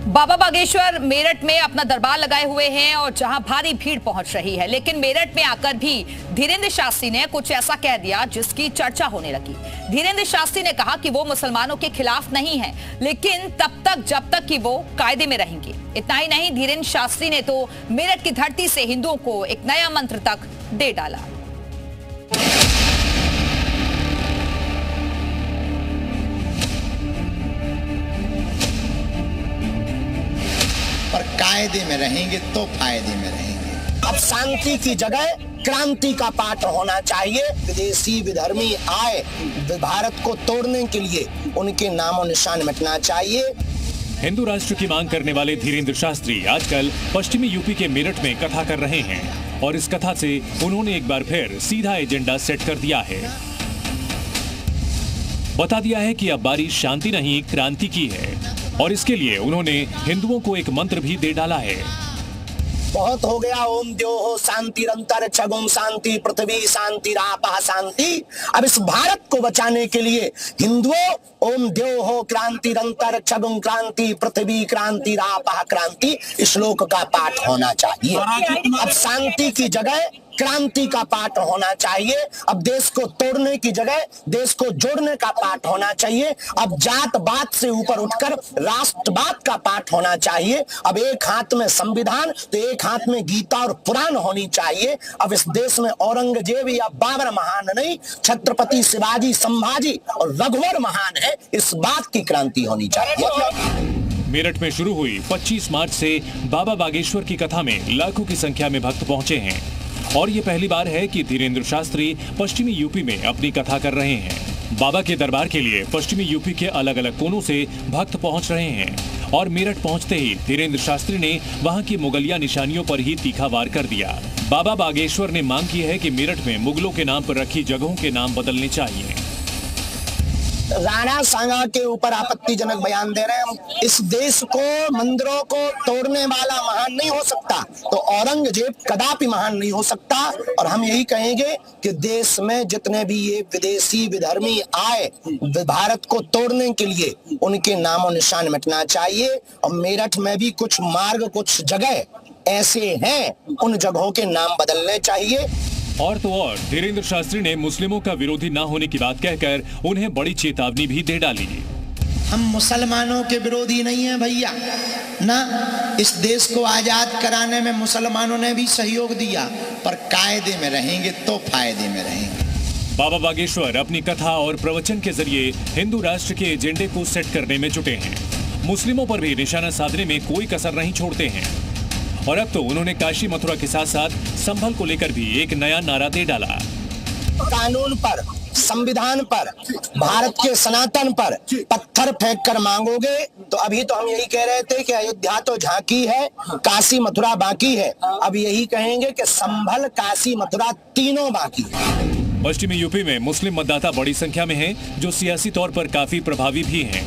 बाबा बागेश्वर मेरठ में अपना दरबार लगाए हुए हैं और जहां भारी भीड़ पहुंच रही है, लेकिन मेरठ में आकर भी धीरेन्द्र शास्त्री ने कुछ ऐसा कह दिया जिसकी चर्चा होने लगी। धीरेन्द्र शास्त्री ने कहा कि वो मुसलमानों के खिलाफ नहीं है, लेकिन तब तक जब तक कि वो कायदे में रहेंगे। इतना ही नहीं, धीरेन्द्र शास्त्री ने तो मेरठ की धरती से हिंदुओं को एक नया मंत्र तक दे डाला। पर कायदे में रहेंगे तो फायदे में रहेंगे। अब शांति की जगह क्रांति का पाठ होना चाहिए। विदेशी विधर्मी आए भारत को तोड़ने के लिए, उनके नामो निशान मिटना चाहिए। हिंदू राष्ट्र की मांग करने वाले धीरेन्द्र शास्त्री आजकल पश्चिमी यूपी के मेरठ में कथा कर रहे हैं और इस कथा से उन्होंने एक बार फिर सीधा एजेंडा सेट कर दिया है। बता दिया है कि अब बारी शांति नहीं क्रांति की है और इसके लिए उन्होंने हिंदुओं को एक मंत्र भी दे डाला है। बहुत हो गया ओम द्योः शांतिरंतर छगुम शांति पृथ्वी शांति रापः शांति। अब इस भारत को बचाने के लिए हिंदुओं ओम द्योः क्रांतिरंतर छगुम क्रांति पृथ्वी क्रांति रापः क्रांति श्लोक का पाठ होना चाहिए। अब शांति की जगह क्रांति का पाठ होना चाहिए। अब देश को तोड़ने की जगह देश को जोड़ने का पाठ होना चाहिए। अब जात बात से ऊपर उठकर राष्ट्रवाद का पाठ होना चाहिए। अब एक हाथ में संविधान तो एक हाथ में गीता और पुराण होनी चाहिए। अब इस देश में औरंगजेब या बाबर महान नहीं, छत्रपति शिवाजी संभाजी और रघुवर महान है। इस बात की क्रांति होनी चाहिए। मेरठ में शुरू हुई 25 मार्च से बाबा बागेश्वर की कथा में लाखों की संख्या में भक्त पहुंचे हैं और ये पहली बार है कि धीरेन्द्र शास्त्री पश्चिमी यूपी में अपनी कथा कर रहे हैं। बाबा के दरबार के लिए पश्चिमी यूपी के अलग अलग कोनों से भक्त पहुंच रहे हैं और मेरठ पहुंचते ही धीरेन्द्र शास्त्री ने वहां की मुगलिया निशानियों पर ही तीखा वार कर दिया। बाबा बागेश्वर ने मांग की है कि मेरठ में मुगलों के नाम पर रखी जगहों के नाम बदलने चाहिए। राणा सांगा के ऊपर आपत्तिजनक बयान दे रहे हैं। इस देश को मंदिरों को तोड़ने वाला महान नहीं हो सकता तो औरंगजेब कदापि महान नहीं हो सकता। और हम यही कहेंगे कि देश में जितने भी ये विदेशी विधर्मी आए भारत को तोड़ने के लिए, उनके नामो निशान मिटना चाहिए। और मेरठ में भी कुछ मार्ग कुछ जगह ऐसे हैं, उन जगहों के नाम बदलने चाहिए। और तो और धीरेन्द्र शास्त्री ने मुस्लिमों का विरोधी ना होने की बात कहकर उन्हें बड़ी चेतावनी भी दे डाली। हम मुसलमानों के विरोधी नहीं हैं भैया ना। इस देश को आजाद कराने में मुसलमानों ने भी सहयोग दिया, पर कायदे में रहेंगे तो फायदे में रहेंगे। बाबा बागेश्वर अपनी कथा और प्रवचन के जरिए हिंदू राष्ट्र के एजेंडे को सेट करने में जुटे हैं। मुस्लिमों पर भी निशाना साधने में कोई कसर नहीं छोड़ते हैं और अब तो उन्होंने काशी मथुरा के साथ साथ संभल को लेकर भी एक नया नारा दे डाला। कानून पर, संविधान पर, भारत के सनातन पर पत्थर फेंक कर मांगोगे तो अभी तो हम यही कह रहे थे कि अयोध्या तो झांकी है, काशी मथुरा बाकी है। अब यही कहेंगे कि संभल काशी मथुरा तीनों बाकी है। पश्चिमी यूपी में मुस्लिम मतदाता बड़ी संख्या में हैं, जो सियासी तौर पर काफी प्रभावी भी हैं।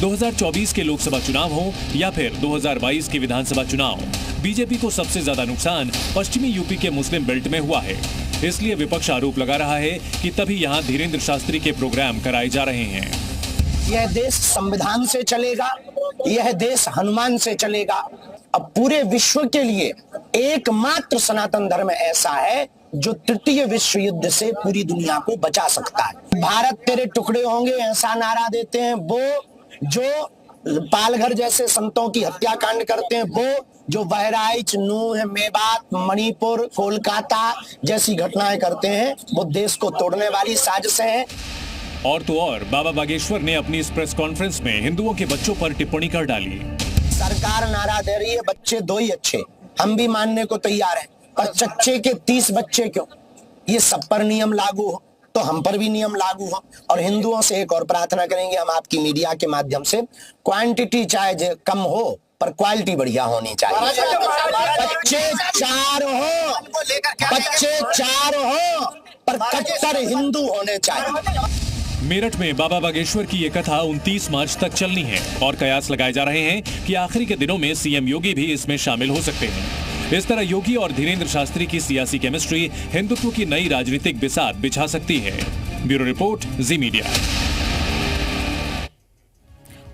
2024 के लोकसभा चुनाव हो या फिर 2022 के विधानसभा चुनाव, बीजेपी को सबसे ज्यादा नुकसान पश्चिमी यूपी के मुस्लिम बेल्ट में हुआ है। इसलिए विपक्ष आरोप लगा रहा है कि तभी यहाँ धीरेन्द्र शास्त्री के प्रोग्राम कराए जा रहे हैं। यह देश संविधान से चलेगा, यह देश हनुमान से चलेगा। अब पूरे विश्व के लिए एकमात्र सनातन धर्म ऐसा है जो तृतीय विश्व युद्ध से पूरी दुनिया को बचा सकता है। भारत तेरे टुकड़े होंगे ऐसा नारा देते हैं वो जो पालघर जैसे संतों की हत्याकांड करते हैं, वो जो बहराइच, नूह, मेवात, मणिपुर, कोलकाता जैसी घटनाएं करते हैं, वो देश को तोड़ने वाली साजिशें हैं। और तो और बाबा बागेश्वर ने अपनी इस प्रेस कॉन्फ्रेंस में हिंदुओं के बच्चों पर टिप्पणी कर डाली। सरकार नारा दे रही है बच्चे दो ही अच्छे, हम भी मानने को तैयार हैं, पर चच्चे के 30 बच्चे क्यों? ये सब पर नियम लागू हो तो हम पर भी नियम लागू हो। और हिंदुओं से एक और प्रार्थना करेंगे हम आपकी मीडिया के माध्यम से, क्वांटिटी चाहे कम हो पर क्वालिटी बढ़िया होनी चाहिए। बच्चे 4 हो, बच्चे 4 हो पर कट्टर हिंदू होने चाहिए। मेरठ में बाबा बागेश्वर की ये कथा 29 मार्च तक चलनी है और कयास लगाए जा रहे हैं कि आखिरी के दिनों में सीएम योगी भी इसमें शामिल हो सकते हैं। इस तरह योगी और धीरेन्द्र शास्त्री की सियासी केमिस्ट्री हिंदुत्व की नई राजनीतिक बिसात बिछा सकती है। ब्यूरो रिपोर्ट, जी मीडिया।